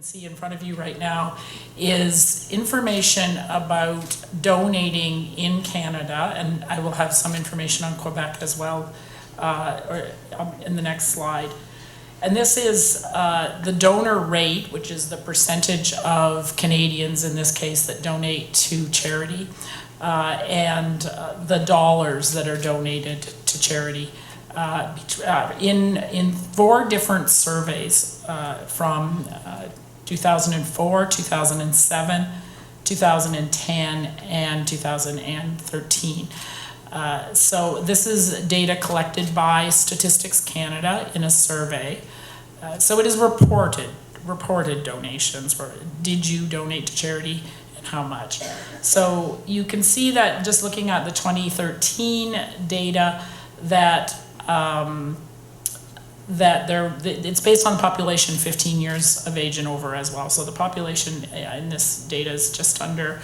see in front of you right now is information about donating in Canada, and I will have some information on Quebec as well in the next slide. And this is the donor rate, which is the percentage of Canadians in this case that donate to charity, and the dollars that are donated to charity. In 4 different surveys from 2004, 2007, 2010, and 2013. So this is data collected by Statistics Canada in a survey. So it is reported donations, or did you donate to charity and how much? So you can see that just looking at the 2013 data that it's based on population 15 years of age and over as well. So the population in this data is just under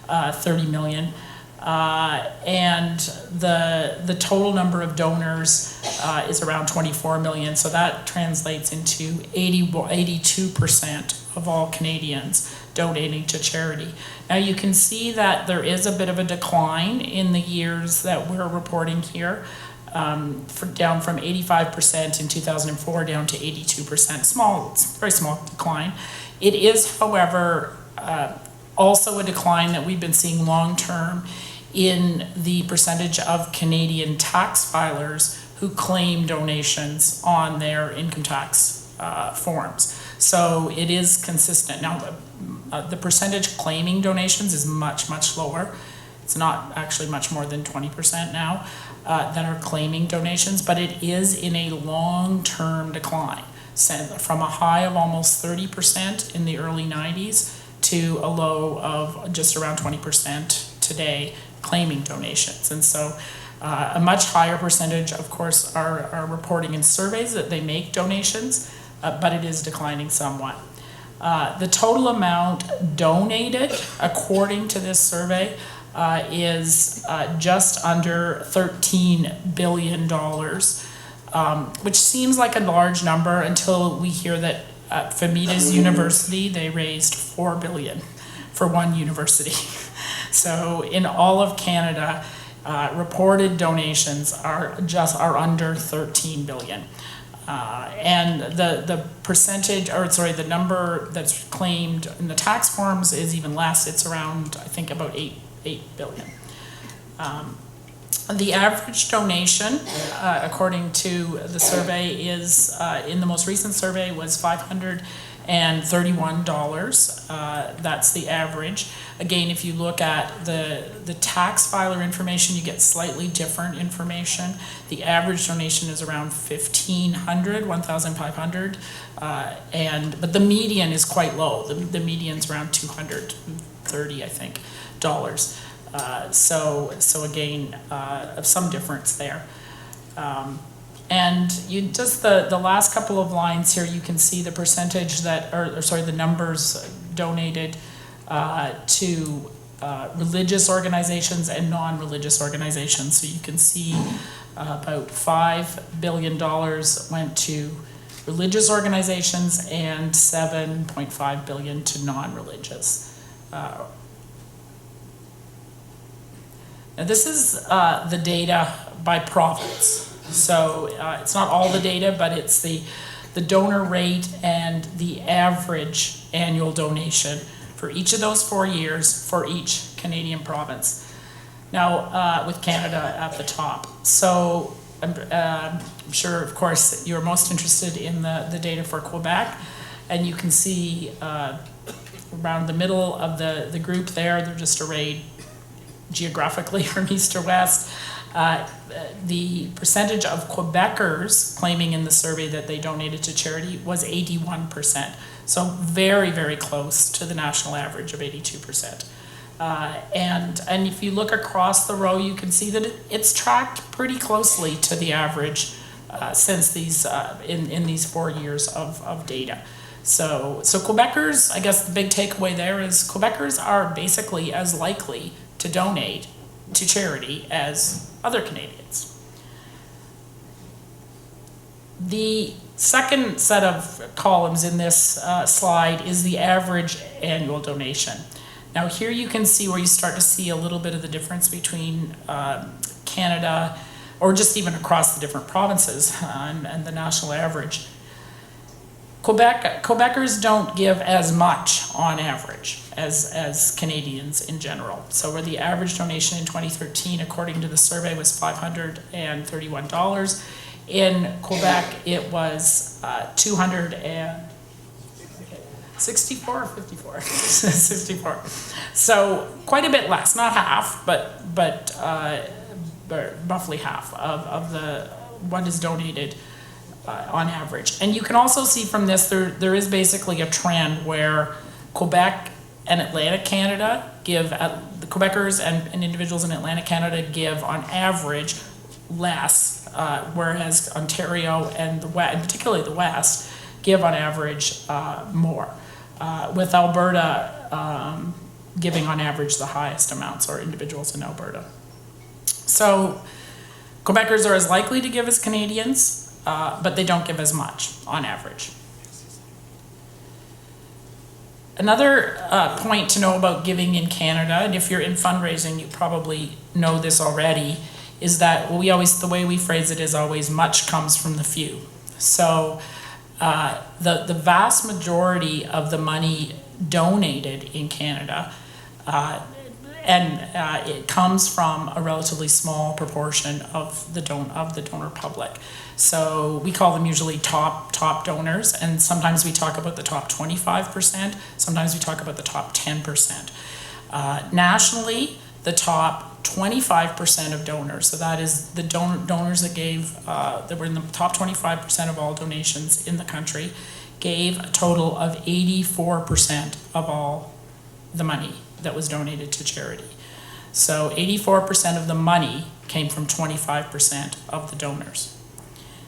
30 million. And the total number of donors is around 24 million. So that translates into 82% of all Canadians donating to charity. Now you can see that there is a bit of a decline in the years that we're reporting here. Down from 85% in 2004 down to 82%. It's a very small decline. It is, however, also a decline that we've been seeing long term in the percentage of Canadian tax filers who claim donations on their income tax forms. So it is consistent. Now, the percentage claiming donations is much, much lower. It's not actually much more than 20% now that are claiming donations, but it is in a long-term decline, from a high of almost 30% in the early 90s to a low of just around 20% today claiming donations. And so a much higher percentage, of course, are reporting in surveys that they make donations, but it is declining somewhat. The total amount donated, according to this survey, is just under $13 billion, which seems like a large number until we hear that at Femita's University, they raised $4 billion for one university. So in all of Canada, reported donations are under 13 billion. And the percentage, the number that's claimed in the tax forms is even less. It's around, I think, about 8 billion. The average donation, according to the survey, is in the most recent survey was $531. That's the average. Again, if you look at the tax filer information, you get slightly different information. The average donation is around $1,500, but the median is quite low. The median's around $230, I think, dollars. So again, some difference there. And you just the last couple of lines here, you can see the percentage that, the numbers donated to religious organizations and non-religious organizations. So you can see about $5 billion went to religious organizations and $7.5 billion to non-religious. Now this is the data by province. So it's not all the data, but it's the donor rate and the average annual donation for each of those 4 years for each Canadian province. Now, with Canada at the top. So I'm sure, of course, you're most interested in the data for Quebec, and you can see around the middle of the group there, they're just arrayed geographically from east to west. The percentage of Quebecers claiming in the survey that they donated to charity was 81%. So very, very close to the national average of 82%. And if you look across the row, you can see that it's tracked pretty closely to the average since these in these 4 years of data. So Quebecers, I guess the big takeaway there is Quebecers are basically as likely to donate to charity as other Canadians. The second set of columns in this slide is the average annual donation. Now here you can see where you start to see a little bit of the difference between Canada, or just even across the different provinces, and the national average. Quebecers don't give as much on average as Canadians in general. So where the average donation in 2013, according to the survey, was $531. In Quebec, it was 264 or 54? 64. So quite a bit less, not half, but roughly half of the what is donated on average. And you can also see from this, there is basically a trend where Quebec and Atlantic Canada give, the Quebecers and individuals in Atlantic Canada give on average less, whereas Ontario and the West, and particularly the West, give on average more, with Alberta giving on average the highest amounts, or individuals in Alberta. So Quebecers are as likely to give as Canadians, but they don't give as much on average. Another point to know about giving in Canada, and if you're in fundraising, you probably know this already, is that the way we phrase it is always much comes from the few. So the vast majority of the money donated in Canada, it comes from a relatively small proportion of the donor public. So we call them usually top donors, and sometimes we talk about the top 25%, sometimes we talk about the top 10%. Nationally, the top 25% of donors, so that is the donors that gave, that were in the top 25% of all donations in the country, gave a total of 84% of all the money that was donated to charity. So 84% of the money came from 25% of the donors.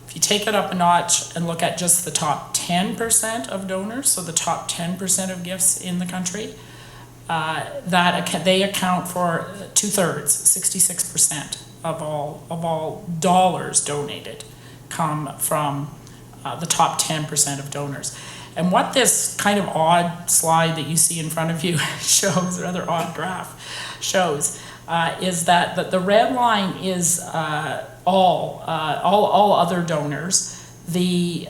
If you take it up a notch and look at just the top 10% of donors, so the top 10% of gifts in the country, they account for 2/3, 66% of all dollars donated come from the top 10% of donors. And what this kind of odd slide that you see in front of you shows, or rather odd graph shows, is that the red line is all other donors. The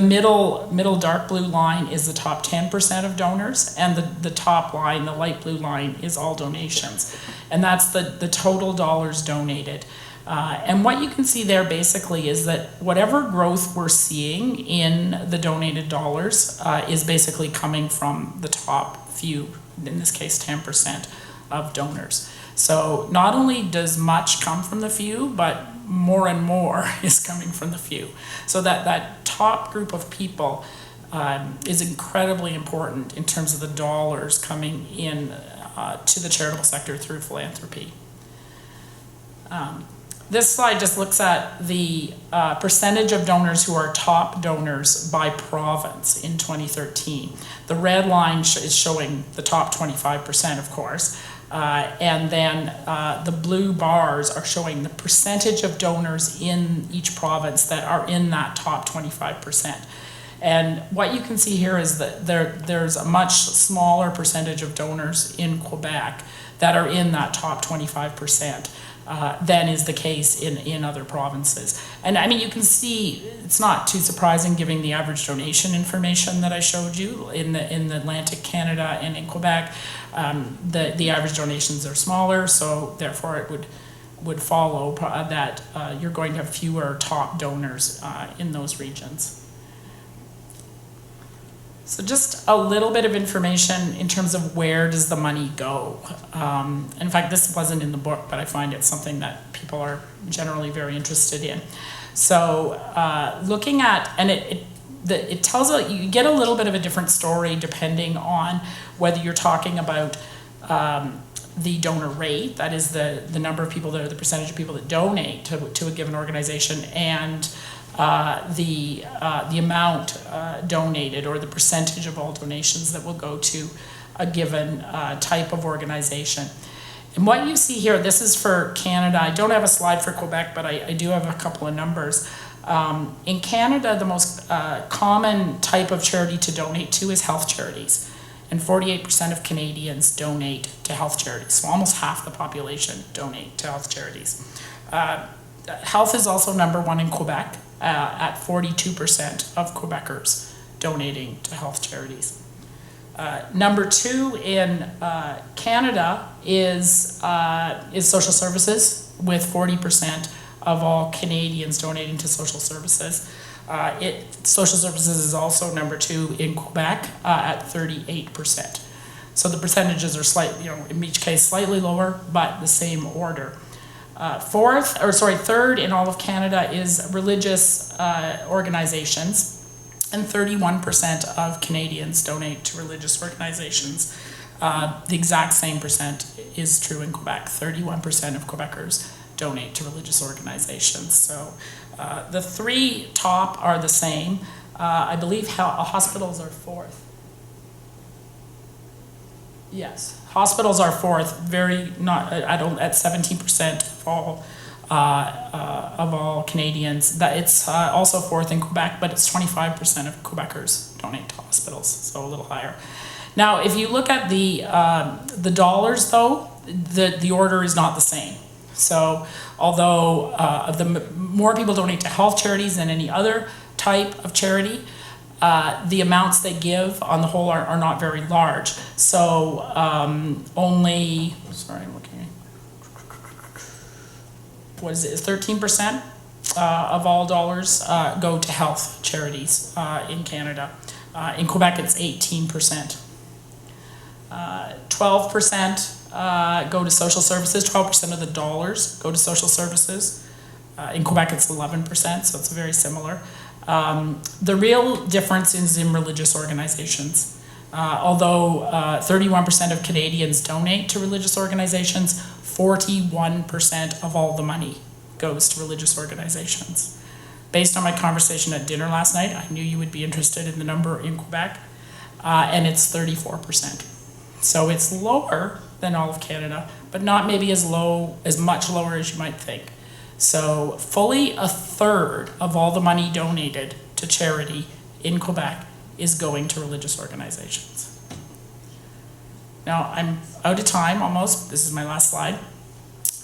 middle dark blue line is the top 10% of donors, and the top line, the light blue line, is all donations. And that's the total dollars donated. And what you can see there basically is that whatever growth we're seeing in the donated dollars is basically coming from the top few, in this case 10% of donors. So not only does much come from the few, but more and more is coming from the few. So that top group of people is incredibly important in terms of the dollars coming in to the charitable sector through philanthropy. This slide just looks at the percentage of donors who are top donors by province in 2013. The red line is showing the top 25%, of course, and then the blue bars are showing the percentage of donors in each province that are in that top 25%. And what you can see here is that there's a much smaller percentage of donors in Quebec that are in that top 25%. Than is the case in other provinces. And I mean, you can see it's not too surprising given the average donation information that I showed you in the Atlantic Canada and in Quebec. The average donations are smaller, so therefore it would follow that you're going to have fewer top donors in those regions. So just a little bit of information in terms of where does the money go. In fact, this wasn't in the book, but I find it's something that people are generally very interested in. So looking at, and it tells you get a little bit of a different story depending on whether you're talking about the donor rate, that is the number of people that are the percentage of people that donate to a given organization, and the amount donated, or the percentage of all donations that will go to a given type of organization. And what you see here, this is for Canada. I don't have a slide for Quebec, but I do have a couple of numbers. In Canada, the most common type of charity to donate to is health charities. And 48% of Canadians donate to health charities. So almost half the population donate to health charities. Health is also number one in Quebec at 42% of Quebecers donating to health charities. Number two in Canada is social services, with 40% of all Canadians donating to social services. Social services is also number two in Quebec at 38%. So the percentages are slightly, in each case slightly lower, but the same order. Third in all of Canada is religious organizations, and 31% of Canadians donate to religious organizations. The exact same percent is true in Quebec. 31% of Quebecers donate to religious organizations. So the three top are the same. I believe hospitals are fourth. Yes, hospitals are fourth. At 17% of all Canadians. That it's also fourth in Quebec, but it's 25% of Quebecers donate to hospitals, so a little higher. Now, if you look at the dollars, though, the order is not the same. So, although more people donate to health charities than any other type of charity, the amounts they give on the whole are not very large. So, only, sorry, I'm looking. What is it? 13% of all dollars go to health charities in Canada. In Quebec, it's 18%. 12% go to social services. 12% of the dollars go to social services. In Quebec, it's 11%, so it's very similar. The real difference is in religious organizations. Although 31% of Canadians donate to religious organizations, 41% of all the money goes to religious organizations. Based on my conversation at dinner last night, I knew you would be interested in the number in Quebec, and it's 34%. So it's lower than all of Canada, but not maybe as much lower as you might think. So fully a third of all the money donated to charity in Quebec is going to religious organizations. Now, I'm out of time almost. This is my last slide.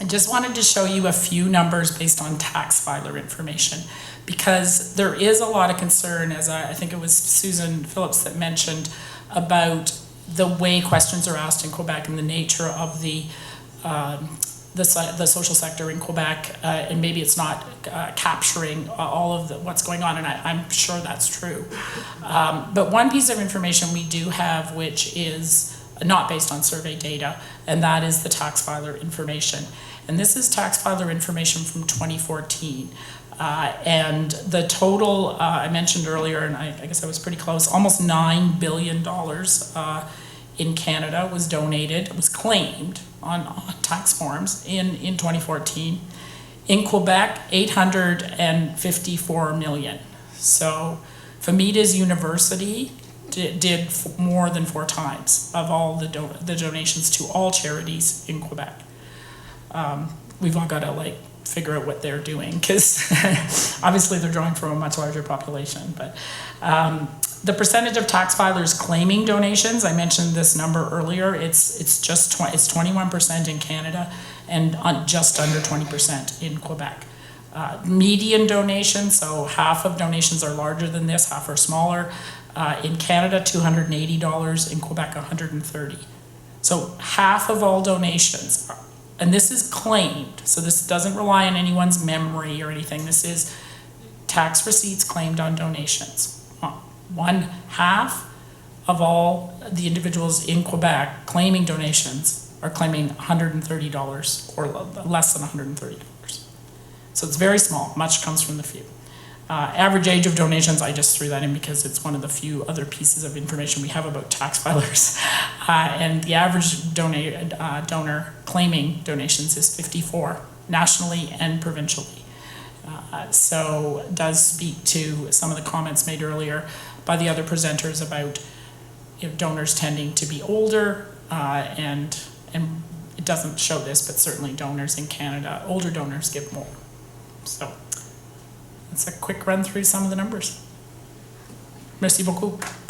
I just wanted to show you a few numbers based on tax filer information, because there is a lot of concern, as I think it was Susan Phillips that mentioned, about the way questions are asked in Quebec and the nature of the social sector in Quebec, and maybe it's not capturing all of what's going on, and I'm sure that's true. But one piece of information we do have, which is not based on survey data, and that is the tax filer information. And this is tax filer information from 2014. And the total, I mentioned earlier, and I guess I was pretty close, almost $9 billion in Canada was donated, was claimed on tax forms in 2014. In Quebec, 854 million. So Famida's University did more than 4 times of all the donations to all charities in Quebec. We've all got to figure out what they're doing, because obviously they're drawing from a much larger population. But the percentage of tax filers claiming donations, I mentioned this number earlier, it's 21% in Canada and just under 20% in Quebec. Median donations, so half of donations are larger than this, half are smaller. In Canada, $280, in Quebec, $130. So half of all donations, and this is claimed, so this doesn't rely on anyone's memory or anything, this is tax receipts claimed on donations. 1/2 of all the individuals in Quebec claiming donations are claiming $130 or less than $130. So it's very small, much comes from the few. Average age of donations, I just threw that in because it's one of the few other pieces of information we have about tax filers. And the average donor claiming donations is 54, nationally and provincially. So it does speak to some of the comments made earlier by the other presenters about donors tending to be older, and it doesn't show this, but certainly donors in Canada, older donors give more. So that's a quick run through some of the numbers. Merci beaucoup.